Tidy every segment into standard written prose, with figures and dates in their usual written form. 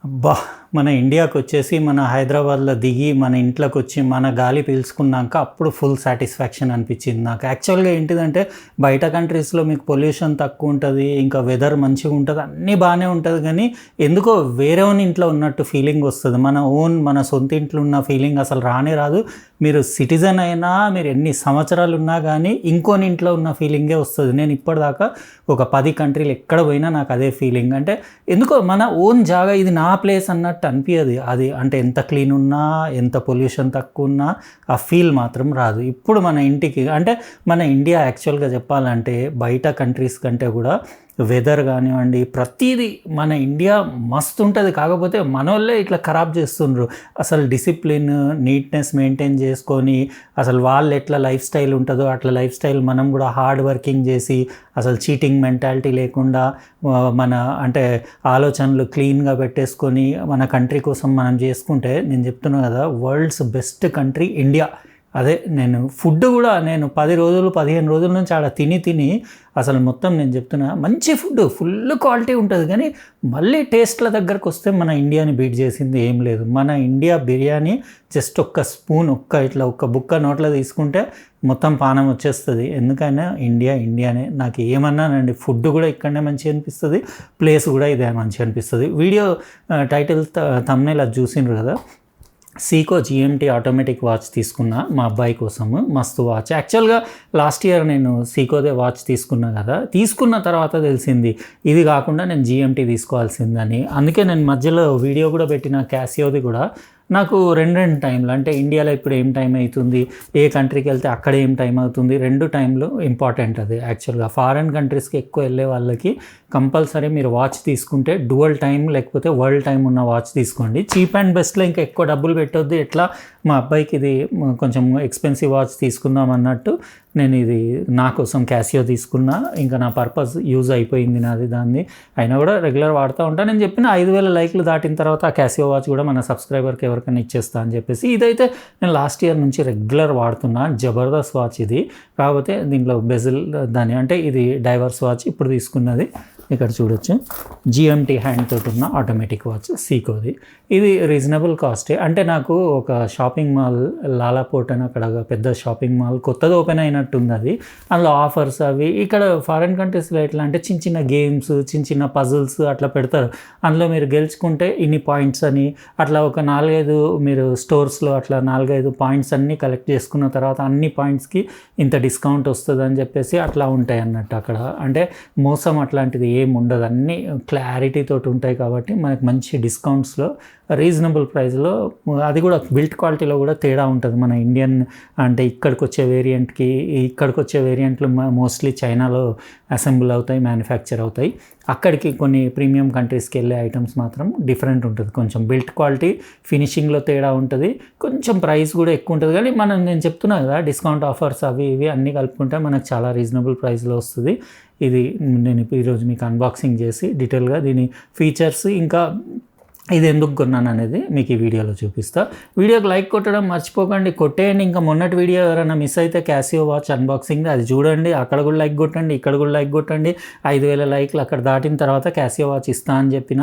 అబ్బా! మన ఇండియాకొచ్చేసి, మన హైదరాబాద్‌లో దిగి, మన ఇంట్లోకొచ్చి, మన గాలి పీల్చుకున్నాక అప్పుడు ఫుల్ సాటిస్ఫాక్షన్ అనిపిచ్చింది నాకు. యాక్చువల్‌గా ఏంటిదంటే, బయట కంట్రీస్‌లో మీకు పొల్యూషన్ తక్కువుంటది, ఇంకా వెదర్ మంచిగుంటది, అన్నీ బానే ఉంటది గానీ, ఎందుకో వేరేవాని ఇంట్లో ఉన్నట్టు ఫీలింగొస్తది. మన సొంత ఇంట్లో ఉన్న ఫీలింగ్ అసలు రానే రాదు. మీరు సిటిజన్ అయినా, మీరు ఎన్ని సంవత్సరాలున్నా గానీ, ఇంకోని ఇంట్లో ఉన్న ఫీలింగే వస్తది. నేను ఇప్పటిదాకా ఒక 10 కంట్రీలు ఎక్కడ పోయినా నాకు అదే ఫీలింగ్. అంటే ఎందుకో మన ఓన్ జాగా ఇది నా ప్లేస్ అన్నట్టు అనిపియదు. అది అంటే ఎంత క్లీన్ ఉన్నా, ఎంత పొల్యూషన్ తక్కువున్నా ఆ ఫీల్ మాత్రం రాదు. ఇప్పుడు మన ఇంటికి అంటే మన ఇండియా యాక్చువల్‌గా చెప్పాలంటే బయట కంట్రీస్ కంటే కూడా వెదర్ కానివ్వండి, ప్రతీదీ మన ఇండియా మస్తుంటది. కాకపోతే మనోళ్ళే ఇట్లా ఖరాబ్ చేస్తుండ్రు. అసలు డిసిప్లిన్, నీట్‌నెస్ మెయింటైన్ చేసుకొని, అసలు వాళ్ళు ఎట్లా లైఫ్ స్టైల్ ఉంటదో అట్లా లైఫ్ స్టైల్ మనం కూడా హార్డ్ వర్కింగ్ చేసి, అసలు చీటింగ్ మెంటాలిటీ లేకుండా మన అంటే ఆలోచనలు క్లీన్‌గా పెట్టేసుకొని, మన కంట్రీ కోసం మనం చేసుకుంటే, నేను చెప్తున్నా కదా, వరల్డ్స్ బెస్ట్ కంట్రీ ఇండియా. అదే నేను ఫుడ్ కూడా నేను 10 రోజులు, 15 రోజుల నుంచి ఆడ తిని అసలు మొత్తం నేను చెప్తున్నా మంచి ఫుడ్ ఫుల్ క్వాలిటీ ఉంటది. కానీ మళ్ళీ టేస్ట్‌ల దగ్గరకొస్తే మన ఇండియాని బీట్ చేసింది ఏం లేదు. మన ఇండియా బిర్యానీ జస్ట్ ఒక్క స్పూన్ ఇట్లా ఒక్క బుక్క నోట్లో తీసుకుంటే మొత్తం పానం వచ్చేస్తది. ఎందుకైనా ఇండియానే. నాకు ఏమన్నానండి, ఫుడ్ కూడా ఇక్కడనే మంచిగా అనిపిస్తది. ప్లేస్ కూడా ఇదే మంచిగా అనిపిస్తది. వీడియో టైటిల్ థంబ్‌నెయిల్ అది చూసిండ్రు కదా. సీకో జీఎంటీ ఆటోమేటిక్ వాచ్ తీసుకున్నా మా అబ్బాయి కోసము. మస్తు వాచ్. యాక్చువల్‌గా లాస్ట్ ఇయర్ నేను సీకోదే వాచ్ తీసుకున్నా కదా. తీసుకున్న తర్వాత తెలిసింది ఇది కాకుండా నేను జీఎంటీ తీసుకోవాల్సిందని. అందుకే నేను మధ్యలో వీడియో కూడా పెట్టిన క్యాసియోది కూడా. నాకు 2 టైంలు అంటే ఇండియాలో ఇప్పుడు ఏం టైం అవుతుంది, ఏ కంట్రీకి వెళ్తే అక్కడ ఏం టైం అవుతుంది, 2 టైంలు ఇంపార్టెంట్. అది యాక్చువల్గా ఫారెన్ కంట్రీస్కి ఎక్కువ వెళ్ళే వాళ్ళకి కంపల్సరీ మీరు వాచ్ తీసుకుంటే డ్యువల్ టైం లేకపోతే వరల్డ్ టైం ఉన్న వాచ్ తీసుకోండి. చీప్ అండ్ బెస్ట్‌లో ఇంకా ఎక్కువ డబ్బులు పెట్టొద్దు. ఎట్లా మా అబ్బాయికి ఇది కొంచెం ఎక్స్పెన్సివ్ వాచ్ తీసుకుందాం అన్నట్టు నేను ఇది నా కోసం క్యాసియో తీసుకున్నా. ఇంకా నా పర్పస్ యూజ్ అయిపోయింది నాది దాన్ని. అయినా కూడా రెగ్యులర్ వాడుతూ ఉంటాను. నేను చెప్పిన 5,000 లైక్లు దాటిన తర్వాత ఆ క్యాసియో వాచ్ కూడా మన సబ్స్క్రైబర్కి ఎవరికైనా ఇచ్చేస్తా అని చెప్పేసి. ఇదైతే నేను లాస్ట్ ఇయర్ నుంచి రెగ్యులర్ వాడుతున్నా. జబర్దస్త్ వాచ్ ఇది. కాకపోతే దీంట్లో బెజిల్ దాని అంటే ఇది డైవర్స్ వాచ్ ఇప్పుడు తీసుకున్నది. ఇక్కడ చూడొచ్చు జీఎంటీ హ్యాండ్ తోటి ఉన్న ఆటోమేటిక్ వాచ్ సీకోది. ఇది రీజనబుల్ కాస్టే. అంటే నాకు ఒక షాపింగ్ మాల్ లాలాపోర్ట్ అని అక్కడ పెద్ద షాపింగ్ మాల్ కొత్తగా ఓపెన్ అయినట్టుంది. అది అందులో ఆఫర్స్ అవి ఇక్కడ ఫారిన్ కంట్రీస్లో ఎట్లా అంటే చిన్న గేమ్స్, చిన్న పజిల్స్ అట్లా పెడతారు. అందులో మీరు గెలుచుకుంటే ఇన్ని పాయింట్స్ అని అట్లా ఒక 4-5 మీరు స్టోర్స్లో అట్లా 4-5 పాయింట్స్ అన్నీ కలెక్ట్ చేసుకున్న తర్వాత అన్ని పాయింట్స్కి ఇంత డిస్కౌంట్ వస్తుంది అని చెప్పేసి అట్లా ఉంటాయి అన్నట్టు అక్కడ. అంటే మోసం అట్లాంటిది ఏం ఉండదు. అన్నీ క్లారిటీ తోటి ఉంటాయి కాబట్టి మనకు మంచి డిస్కౌంట్స్లో రీజనబుల్ ప్రైస్లో, అది కూడా బిల్ట్ క్వాలిటీలో కూడా తేడా ఉంటుంది. మన ఇండియన్ అంటే ఇక్కడికి వచ్చే వేరియంట్లు మోస్ట్లీ చైనాలో అసెంబుల్ అవుతాయి, మ్యానుఫ్యాక్చర్ అవుతాయి. అక్కడికి కొన్ని ప్రీమియం కంట్రీస్కి వెళ్ళే ఐటమ్స్ మాత్రం డిఫరెంట్ ఉంటుంది. కొంచెం బిల్ట్ క్వాలిటీ, ఫినిషింగ్లో తేడా ఉంటుంది, కొంచెం ప్రైస్ కూడా ఎక్కువ ఉంటుంది. కానీ నేను చెప్తున్నా కదా, డిస్కౌంట్ ఆఫర్స్ అవి ఇవి అన్నీ కలుపుకుంటే మనకు చాలా రీజనబుల్ ప్రైస్లో వస్తుంది. ఇది నేను ఈరోజు మీకు అన్బాక్సింగ్ చేసి డీటెయిల్గా దీని ఫీచర్స్ ఇంకా ఇది ఎందుకు కొన్నాను అనేది మీకు ఈ వీడియోలో చూపిస్తా. వీడియోకి లైక్ కొట్టడం మర్చిపోకండి, కొట్టేయండి. ఇంకా మొన్నటి వీడియో ఎవరైనా మిస్ అయితే క్యాసియో వాచ్ అన్బాక్సింగ్ అది చూడండి. అక్కడ కూడా లైక్ కొట్టండి, ఇక్కడ కూడా లైక్ కొట్టండి. 5,000 లైక్లు అక్కడ దాటిన తర్వాత క్యాసియో వాచ్ ఇస్తా అని చెప్పిన.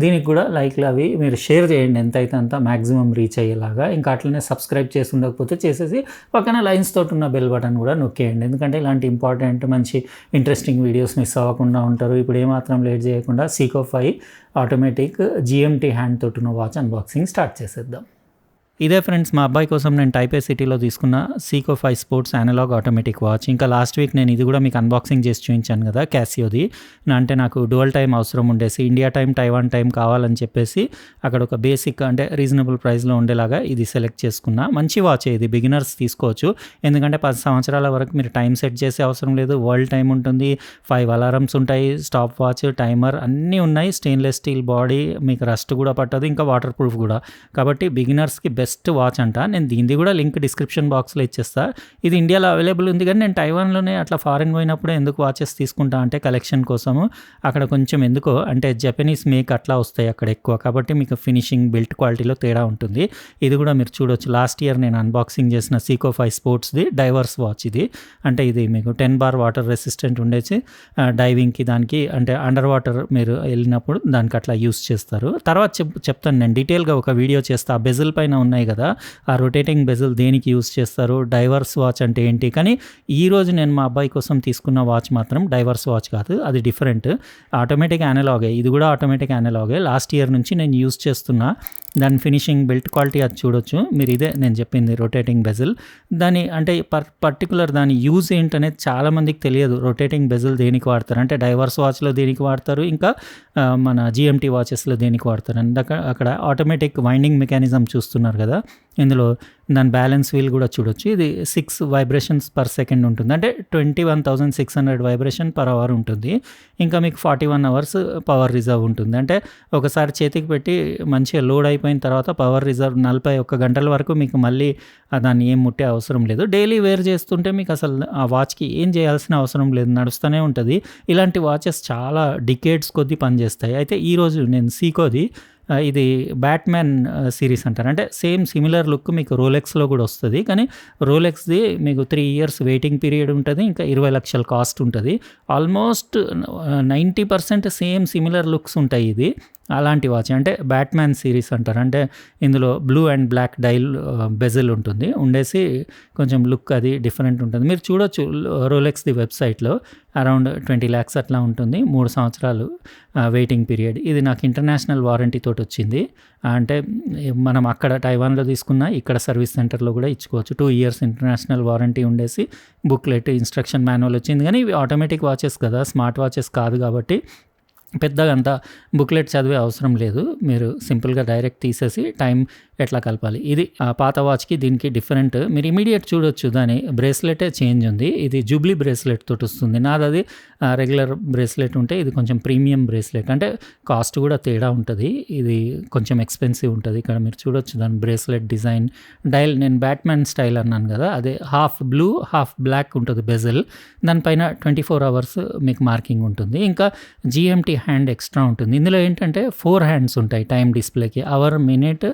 దీనికి కూడా లైక్లు అవి మీరు షేర్ చేయండి, ఎంతైతే అంత మ్యాక్సిమం రీచ్ అయ్యేలాగా. ఇంకా అట్లనే సబ్స్క్రైబ్ చేసి ఉండకపోతే చేసేసి పక్కన లైన్స్ తోటి ఉన్న బెల్ బటన్ కూడా నొక్కేయండి. ఎందుకంటే ఇలాంటి ఇంపార్టెంట్ మంచి ఇంట్రెస్టింగ్ వీడియోస్ మిస్ అవ్వకుండా ఉంటారు. ఇప్పుడు ఏమాత్రం లేట్ చేయకుండా సీకో 5 ఆటోమేటిక్ జీఎంటీ హ్యాండ్ తోటి ఉన్న వాచ్ అన్బాక్సింగ్ స్టార్ట్ చేసేద్దాం. ఇదే ఫ్రెండ్స్, మా అబ్బాయి కోసం నేను టైప్ ఏ సిటీలో తీసుకున్న Seeko 5 sports analogue automatic watch. ఇంకా లాస్ట్ వీక్ నేను ఇది కూడా మీకు అన్బాక్సింగ్ చేసి చూపించాను కదా క్యాసియోది. అంటే నాకు డ్యువల్ టైం అవసరం ఉండేసి ఇండియా టైం, తైవాన్ టైం కావాలని చెప్పేసి అక్కడ ఒక బేసిక్ అంటే రీజనబుల్ ప్రైస్లో ఉండేలాగా ఇది సెలెక్ట్ చేసుకున్నా. మంచి వాచ్ ఇది, బిగినర్స్ తీసుకోవచ్చు. ఎందుకంటే 10 సంవత్సరాల వరకు మీరు టైం సెట్ చేసే అవసరం లేదు. వరల్డ్ టైం ఉంటుంది, 5 అలారమ్స్ ఉంటాయి, స్టాప్ వాచ్, టైమర్ అన్నీ ఉన్నాయి. స్టెయిన్లెస్ స్టీల్ బాడీ, మీకు రస్ట్ కూడా పట్టదు, ఇంకా వాటర్ ప్రూఫ్ కూడా. కాబట్టి బిగినర్స్కి బెస్ట్ బెస్ట్ వాచ్ అంట. నేను దీనిది కూడా లింక్ డిస్క్రిప్షన్ బాక్స్లో ఇచ్చేస్తా. ఇది ఇండియాలో అవైలబుల్ ఉంది, కానీ నేను తైవాన్లోనే అట్లా ఫారెన్ పోయినప్పుడు ఎందుకు వాచెస్ తీసుకుంటా అంటే కలెక్షన్ కోసము. అక్కడ కొంచెం ఎందుకో అంటే జపనీస్ మేక్ అట్లా వస్తాయి అక్కడ ఎక్కువ, కాబట్టి మీకు ఫినిషింగ్ బిల్ట్ క్వాలిటీలో తేడా ఉంటుంది. ఇది కూడా మీరు చూడొచ్చు. లాస్ట్ ఇయర్ నేను అన్బాక్సింగ్ చేసిన సీకో 5 స్పోర్ట్స్ది డైవర్స్ వాచ్ ఇది. అంటే ఇది మీకు 10 బార్ వాటర్ రెసిస్టెంట్ ఉండేసి డైవింగ్కి దానికి అంటే అండర్ వాటర్ మీరు వెళ్ళినప్పుడు దానికి అట్లా యూస్ చేస్తారు. తర్వాత చెప్తాను నేను డీటెయిల్గా ఒక వీడియో చేస్తా. ఆ బెజిల్ పైన ఉన్నాయి కదా, ఆ రొటేటింగ్ బెజిల్ దేనికి యూస్ చేస్తారు, డైవర్స్ వాచ్ అంటే ఏంటి. కానీ ఈరోజు నేను మా అబ్బాయి కోసం తీసుకున్న వాచ్ మాత్రం డైవర్స్ వాచ్ కాదు, అది డిఫరెంట్. ఆటోమేటిక్ యానలాగే, ఇది కూడా ఆటోమేటిక్ యానలాగే. లాస్ట్ ఇయర్ నుంచి నేను యూస్ చేస్తున్నా. దాని ఫినిషింగ్ బిల్ట్ క్వాలిటీ అది చూడొచ్చు మీరు. ఇదే నేను చెప్పింది రొటేటింగ్ బెజిల్. దాని అంటే పర్టికులర్ దాని యూజ్ ఏంటనేది చాలామందికి తెలియదు. రొటేటింగ్ బెజిల్ దేనికి వాడతారు అంటే డైవర్స్ వాచ్లో దేనికి వాడతారు, ఇంకా మన జిఎంటీ వాచెస్లో దేనికి వాడతారు అని. అక్కడ ఆటోమేటిక్ వైండింగ్ మెకానిజం చూస్తున్నారు కదా, ఇందులో దాని బ్యాలెన్స్ వీల్ కూడా చూడొచ్చు. ఇది 6 వైబ్రేషన్స్ పర్ సెకండ్ ఉంటుంది, అంటే 21,600 వైబ్రేషన్ పర్ అవర్ ఉంటుంది. ఇంకా మీకు 41 అవర్స్ పవర్ రిజర్వ్ ఉంటుంది. అంటే ఒకసారి చేతికి పెట్టి మంచిగా లోడ్ అయిపోయిన తర్వాత పవర్ రిజర్వ్ 41 గంటల వరకు మీకు మళ్ళీ దాన్ని ఏం ముట్టే అవసరం లేదు. డైలీ వేర్ చేస్తుంటే మీకు అసలు ఆ వాచ్కి ఏం చేయాల్సిన అవసరం లేదు, నడుస్తూనే ఉంటుంది. ఇలాంటి వాచెస్ చాలా డికేడ్స్ కొద్దీ పనిచేస్తాయి. అయితే ఈరోజు నేను సీకోది ఇది బ్యాట్మ్యాన్ సిరీస్ అంటారు. అంటే సేమ్ సిమిలర్ లుక్ మీకు రోలెక్స్లో కూడా వస్తుంది, కానీ రోలెక్స్ది మీకు 3 ఇయర్స్ వెయిటింగ్ పీరియడ్ ఉంటుంది, ఇంకా 20 లక్షల కాస్ట్ ఉంటుంది. ఆల్మోస్ట్ 90% సేమ్ సిమిలర్ లుక్స్ ఉంటాయి. ఇది అలాంటి వాచ్ అంటే బ్యాట్మ్యాన్ సిరీస్ అంటారు. అంటే ఇందులో బ్లూ అండ్ బ్లాక్ డైల్ బెజిల్ ఉంటుంది, ఉండేసి కొంచెం లుక్ అది డిఫరెంట్ ఉంటుంది. మీరు చూడొచ్చు రోలెక్స్ది వెబ్సైట్లో అరౌండ్ 20 lakhs అట్లా ఉంటుంది. 3 సంవత్సరాలు వెయిటింగ్ పీరియడ్. ఇది నాకు ఇంటర్నేషనల్ వారంటీ తోటి వచ్చింది. అంటే మనం అక్కడ తైవాన్లో తీసుకున్న ఇక్కడ సర్వీస్ సెంటర్లో కూడా ఇచ్చుకోవచ్చు. 2 years ఇంటర్నేషనల్ వారంటీ ఉండేసి బుక్లెట్ ఇన్స్ట్రక్షన్ మాన్యువల్ వచ్చింది. కానీ ఇవి ఆటోమేటిక్ వాచెస్ కదా, స్మార్ట్ వాచెస్ కాదు, కాబట్టి పెద్దగా అంత బుక్లెట్ చదివే అవసరం లేదు. మీరు సింపుల్గా డైరెక్ట్ తీసేసి టైం ఎట్లా కలపాలి, ఇది ఆ పాత వాచ్కి దీనికి డిఫరెంట్. మీరు ఇమీడియట్ చూడొచ్చు దాని బ్రేస్లెటే చేంజ్ ఉంది. ఇది జూబ్లీ బ్రేస్లెట్ తోటి వస్తుంది. నాది అది రెగ్యులర్ బ్రేస్లెట్ ఉంటే ఇది కొంచెం ప్రీమియం బ్రేస్లెట్, అంటే కాస్ట్ కూడా తేడా ఉంటుంది. ఇది కొంచెం ఎక్స్పెన్సివ్ ఉంటుంది. ఇక్కడ మీరు చూడొచ్చు దాని బ్రేస్లెట్ డిజైన్ డైల్. నేను బ్యాట్మ్యాన్ స్టైల్ అన్నాను కదా, అదే హాఫ్ బ్లూ హాఫ్ బ్లాక్ ఉంటుంది బెజల్. దానిపైన 24 hours మీకు మార్కింగ్ ఉంటుంది. ఇంకా జిఎంటీ హ్యాండ్ ఎక్స్ట్రా ఉంటుంది. ఇందులో ఏంటంటే 4 hands ఉంటాయి టైం డిస్ప్లేకి, అవర్, మినిట్,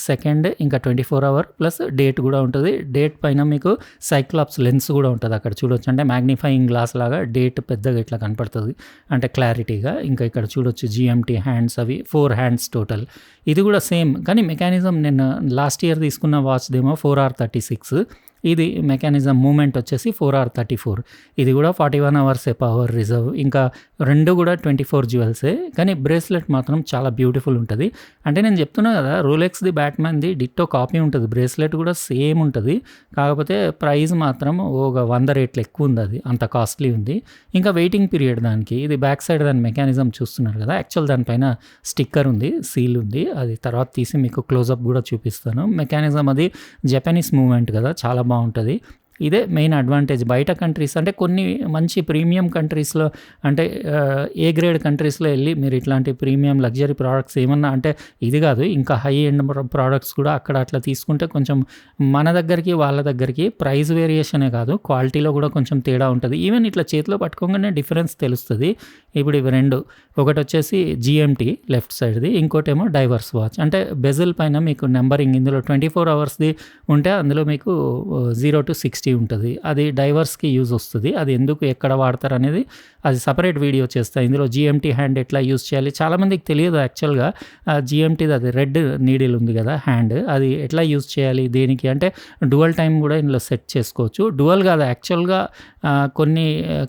సెకండ్, ఇంకా 24 hour ప్లస్ డేట్ కూడా ఉంటుంది. డేట్ పైన మీకు సైక్లాప్స్ లెన్స్ కూడా ఉంటుంది, అక్కడ చూడొచ్చు. అంటే మ్యాగ్నిఫైయింగ్ గ్లాస్ లాగా డేట్ పెద్దగా ఇట్లా కనపడుతుంది, అంటే క్లారిటీగా. ఇంకా ఇక్కడ చూడొచ్చు జిఎంటీ హ్యాండ్స్, అవి 4 hands టోటల్. ఇది కూడా సేమ్, కానీ మెకానిజం నేను లాస్ట్ ఇయర్ తీసుకున్న వాచ్దేమో 4R36, ఇది మెకానిజం మూమెంట్ వచ్చేసి 4R34. ఇది కూడా 41 hours పవర్ రిజర్వ్. ఇంకా రెండు కూడా 24 jewels, కానీ బ్రేస్లెట్ మాత్రం చాలా బ్యూటిఫుల్ ఉంటుంది. అంటే నేను చెప్తున్నా కదా, రోలెక్స్ది బ్యాట్మ్యాన్ది డిట్టో కాపీ ఉంటుంది, బ్రేస్లెట్ కూడా సేమ్ ఉంటుంది. కాకపోతే ప్రైస్ మాత్రం ఒక 100 రెట్లు ఎక్కువ ఉంది, అది అంత కాస్ట్లీ ఉంది. ఇంకా వెయిటింగ్ పీరియడ్ దానికి. ఇది బ్యాక్ సైడ్ దాని మెకానిజం చూస్తున్నారు కదా, యాక్చువల్ దానిపైన స్టిక్కర్ ఉంది, సీల్ ఉంది. అది తర్వాత తీసి మీకు క్లోజప్ కూడా చూపిస్తాను. మెకానిజం అది జపనీస్ మూమెంట్ కదా, చాలా బాగుంటుంది. ఇదే మెయిన్ అడ్వాంటేజ్. బయట కంట్రీస్ అంటే కొన్ని మంచి ప్రీమియం కంట్రీస్లో, అంటే ఏ గ్రేడ్ కంట్రీస్లో వెళ్ళి మీరు ఇట్లాంటి ప్రీమియం లగ్జరీ ప్రోడక్ట్స్ ఏమన్నా, అంటే ఇది కాదు ఇంకా హై ఎండ్ ప్రోడక్ట్స్ కూడా అక్కడ అట్లా తీసుకుంటే కొంచెం మన దగ్గరికి వాళ్ళ దగ్గరికి ప్రైస్ వేరియేషనే కాదు, క్వాలిటీలో కూడా కొంచెం తేడా ఉంటుంది. ఈవెన్ ఇట్లా చేతిలో పట్టుకోగానే డిఫరెన్స్ తెలుస్తుంది. ఇప్పుడు ఇవి రెండు, ఒకటి వచ్చేసి జిఎంటీ లెఫ్ట్ సైడ్ది, ఇంకోటేమో డైవర్స్ వాచ్. అంటే బెజిల్ పైన మీకు నెంబరింగ్ ఇందులో 24 hours ఉంటే అందులో మీకు 0 to 60 ఉంటుంది. అది డైవర్స్కి యూజ్ వస్తుంది. అది ఎందుకు ఎక్కడ వాడతారు అనేది అది సపరేట్ వీడియో చేస్తా. ఇందులో జిఎంటీ హ్యాండ్ ఎట్లా యూజ్ చేయాలి చాలామందికి తెలియదు యాక్చువల్గా. జిఎంటీది అది రెడ్ నీడిల్ ఉంది కదా హ్యాండ్, అది ఎట్లా యూజ్ చేయాలి దేనికి అంటే డువల్ టైం కూడా ఇందులో సెట్ చేసుకోవచ్చు. డువల్ కాదు యాక్చువల్గా, కొన్ని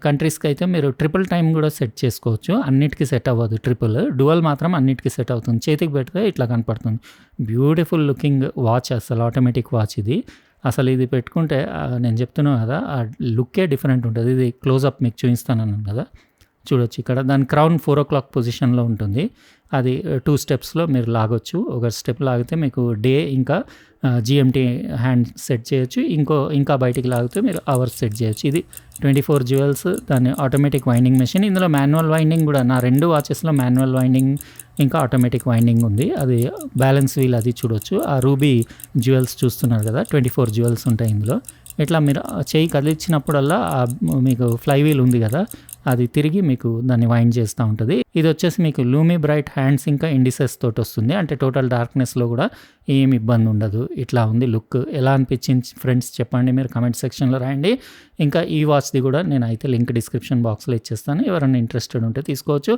కంట్రీస్కి అయితే మీరు ట్రిపుల్ టైం కూడా సెట్ చేసుకోవచ్చు. అన్నిటికీ సెట్ అవ్వదు ట్రిపుల్, డువల్ మాత్రం అన్నిటికీ సెట్ అవుతుంది. చేతికి పెడితే ఇట్లా కనపడుతుంది. బ్యూటిఫుల్ లుకింగ్ వాచ్, అసలు ఆటోమేటిక్ వాచ్ ఇది. అసలు ఇది పెట్టుకుంటే నేను చెప్తున్నాను కదా, ఆ లుక్కే డిఫరెంట్ ఉంటుంది. ఇది క్లోజప్ మీకు చూపిస్తాను కదా, చూడొచ్చు ఇక్కడ దాని క్రౌన్ 4 o'clock పొజిషన్లో ఉంటుంది. అది 2 స్టెప్స్లో మీరు లాగొచ్చు. ఒక స్టెప్ లాగితే మీకు డే ఇంకా జిఎంటీ హ్యాండ్ సెట్ చేయొచ్చు. ఇంకా బయటికి లాగితే మీరు అవర్స్ సెట్ చేయొచ్చు. ఇది 24 జ్యువెల్స్, దాని ఆటోమేటిక్ వైండింగ్ మెషిన్. ఇందులో మాన్యువల్ వైండింగ్ కూడా, నా 2 వాచెస్లో మాన్యువల్ వైండింగ్ ఇంకా ఆటోమేటిక్ వైండింగ్ ఉంది. అది బ్యాలెన్స్ వీల్ అది చూడొచ్చు. ఆ రూబీ జ్యువెల్స్ చూస్తున్నారు కదా, 24 జ్యువెల్స్ ఉంటాయి ఇందులో. ఇట్లా మీరు చెయ్యి కదిలించినప్పుడల్లా మీకు ఫ్లై వీల్ ఉంది కదా, అది తిరిగి మీకు దాన్ని వైండ్ చేస్తూ ఉంటుంది. ఇది వచ్చేసి మీకు లూమీ బ్రైట్ హ్యాండ్స్ ఇంకా ఇండిసెస్ తోటి వస్తుంది. అంటే టోటల్ డార్క్నెస్లో కూడా ఏమి ఇబ్బంది ఉండదు. ఇట్లా ఉంది లుక్. ఎలా అనిపించింది ఫ్రెండ్స్ చెప్పండి, మీరు కమెంట్ సెక్షన్లో రాయండి. ఇంకా ఈ వాచ్ది కూడా నేను అయితే లింక్ డిస్క్రిప్షన్ బాక్స్లో ఇచ్చేస్తాను. ఎవరైనా ఇంట్రెస్టెడ్ ఉంటే తీసుకోవచ్చు.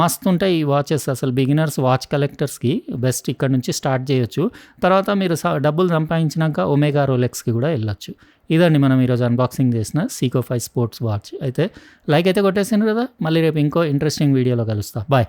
మస్తు ఉంటాయి ఈ వాచెస్. అసలు బిగినర్స్, వాచ్ కలెక్టర్స్కి బెస్ట్. ఇక్కడ నుంచి స్టార్ట్ చేయొచ్చు. తర్వాత మీరు డబ్బులు సంపాదించినాక ఒమేగా రోలెక్స్కి కూడా వెళ్ళొచ్చు. ఇదండి మనం ఈరోజు అన్బాక్సింగ్ చేసిన సీకో 5 స్పోర్ట్స్ వాచ్. అయితే లైక్ అయితే కొట్టేసాను కదా. మళ్ళీ రేపు ఇంకో ఇంట్రెస్టింగ్ వీడియోలో కలుస్తా. బాయ్.